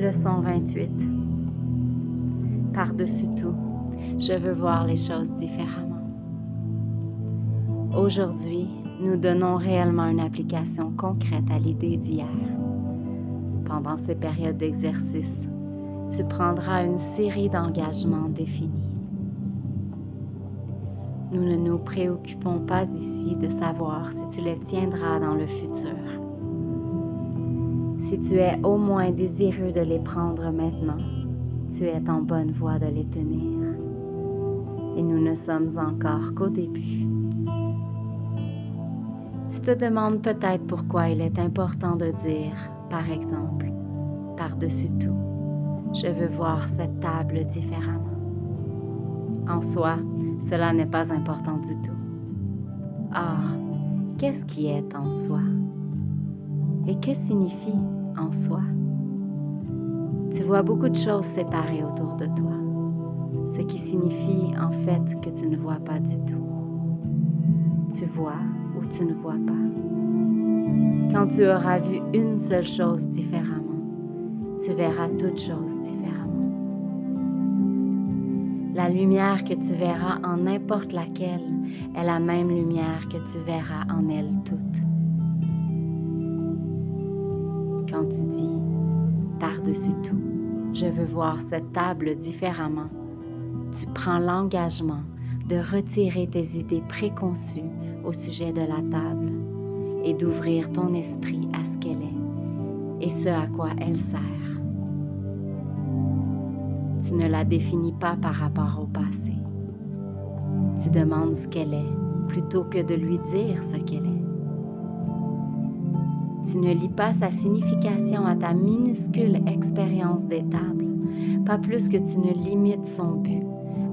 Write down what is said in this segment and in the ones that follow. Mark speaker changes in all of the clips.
Speaker 1: Leçon 28. Par-dessus tout, je veux voir les choses différemment. Aujourd'hui, nous donnons réellement une application concrète à l'idée d'hier. Pendant ces périodes d'exercice, tu prendras une série d'engagements définis. Nous ne nous préoccupons pas ici de savoir si tu les tiendras dans le futur. Si tu es au moins désireux de les prendre maintenant, tu es en bonne voie de les tenir. Et nous ne sommes encore qu'au début. Tu te demandes peut-être pourquoi il est important de dire, par exemple, par-dessus tout, je veux voir cette table différemment. En soi, cela n'est pas important du tout. Or, qu'est-ce qui est en soi? Et que signifie en soi? Tu vois beaucoup de choses séparées autour de toi, ce qui signifie en fait que tu ne vois pas du tout. Tu vois ou tu ne vois pas. Quand tu auras vu une seule chose différemment, tu verras toutes choses différemment. La lumière que tu verras en n'importe laquelle est la même lumière que tu verras en elles toutes. Quand tu dis « par-dessus tout, je veux voir cette table différemment », tu prends l'engagement de retirer tes idées préconçues au sujet de la table et d'ouvrir ton esprit à ce qu'elle est et ce à quoi elle sert. Tu ne la définis pas par rapport au passé. Tu demandes ce qu'elle est plutôt que de lui dire ce qu'elle est. Tu ne lis pas sa signification à ta minuscule expérience des tables, pas plus que tu ne limites son but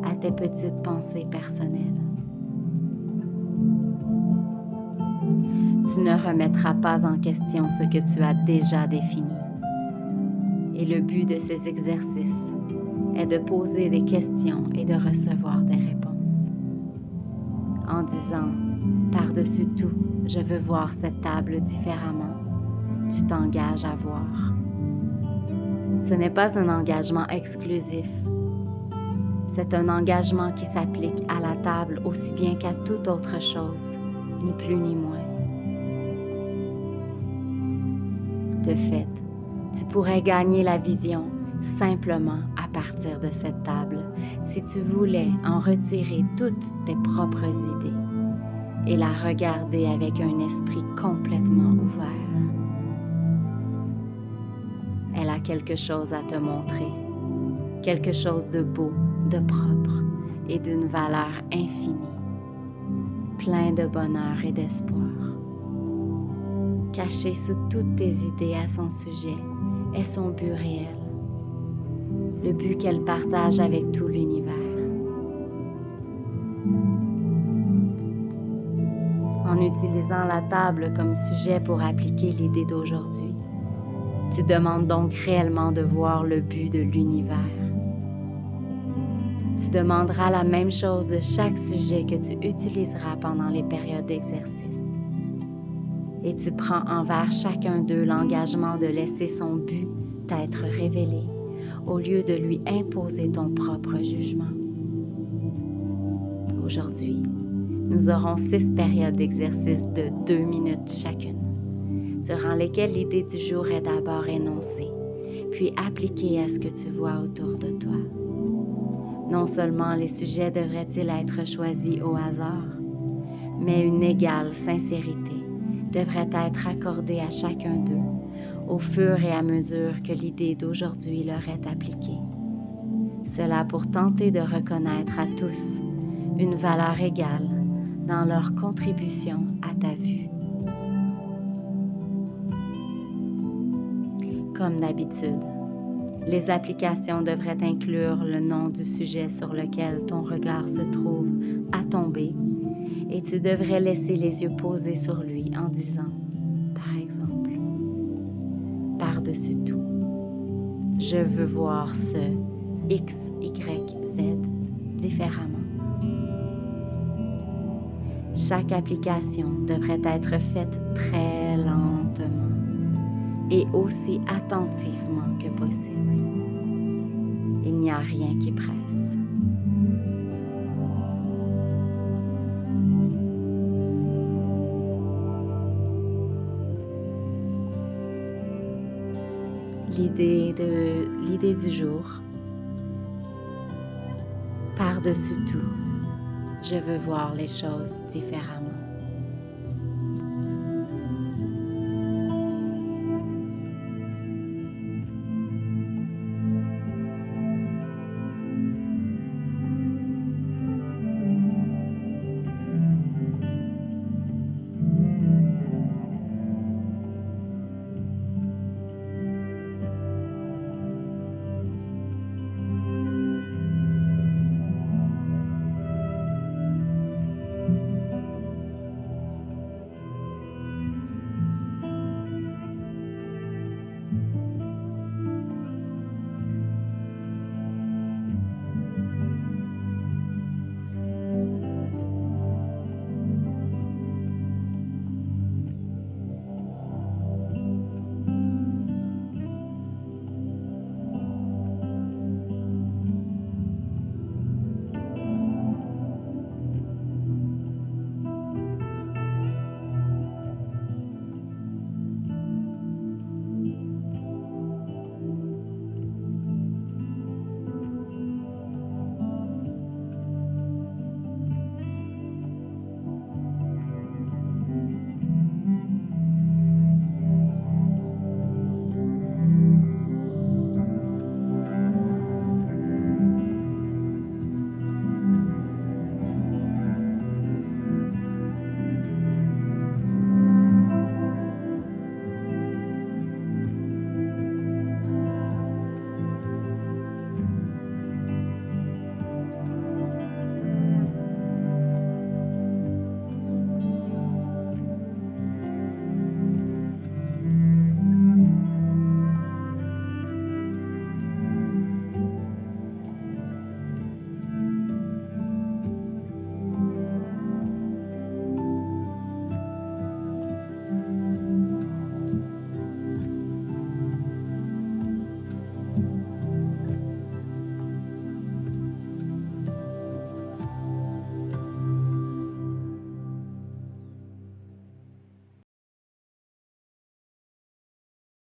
Speaker 1: à tes petites pensées personnelles. Tu ne remettras pas en question ce que tu as déjà défini. Et le but de ces exercices est de poser des questions et de recevoir des réponses. En disant « par-dessus tout, je veux voir cette table différemment », tu t'engages à voir. Ce n'est pas un engagement exclusif. C'est un engagement qui s'applique à la table aussi bien qu'à toute autre chose, ni plus ni moins. De fait, tu pourrais gagner la vision simplement à partir de cette table si tu voulais en retirer toutes tes propres idées et la regarder avec un esprit complètement ouvert. Elle a quelque chose à te montrer, quelque chose de beau, de propre et d'une valeur infinie, plein de bonheur et d'espoir. Caché sous toutes tes idées à son sujet est son but réel, le but qu'elle partage avec tout l'univers. En utilisant la table comme sujet pour appliquer l'idée d'aujourd'hui, tu demandes donc réellement de voir le but de l'univers. Tu demanderas la même chose de chaque sujet que tu utiliseras pendant les périodes d'exercice. Et tu prends envers chacun d'eux l'engagement de laisser son but t'être révélé au lieu de lui imposer ton propre jugement. Aujourd'hui, nous aurons 6 périodes d'exercice de 2 minutes chacune, durant lesquelles l'idée du jour est d'abord énoncée, puis appliquée à ce que tu vois autour de toi. Non seulement les sujets devraient-ils être choisis au hasard, mais une égale sincérité devrait être accordée à chacun d'eux au fur et à mesure que l'idée d'aujourd'hui leur est appliquée. Cela pour tenter de reconnaître à tous une valeur égale dans leur contribution à ta vue. Comme d'habitude, les applications devraient inclure le nom du sujet sur lequel ton regard se trouve à tomber et tu devrais laisser les yeux posés sur lui en disant, par exemple, « Par-dessus tout, je veux voir ce X, Y, Z différemment. » Chaque application devrait être faite très lentement, et aussi attentivement que possible. Il n'y a rien qui presse. L'idée du jour, par-dessus tout, je veux voir les choses différemment.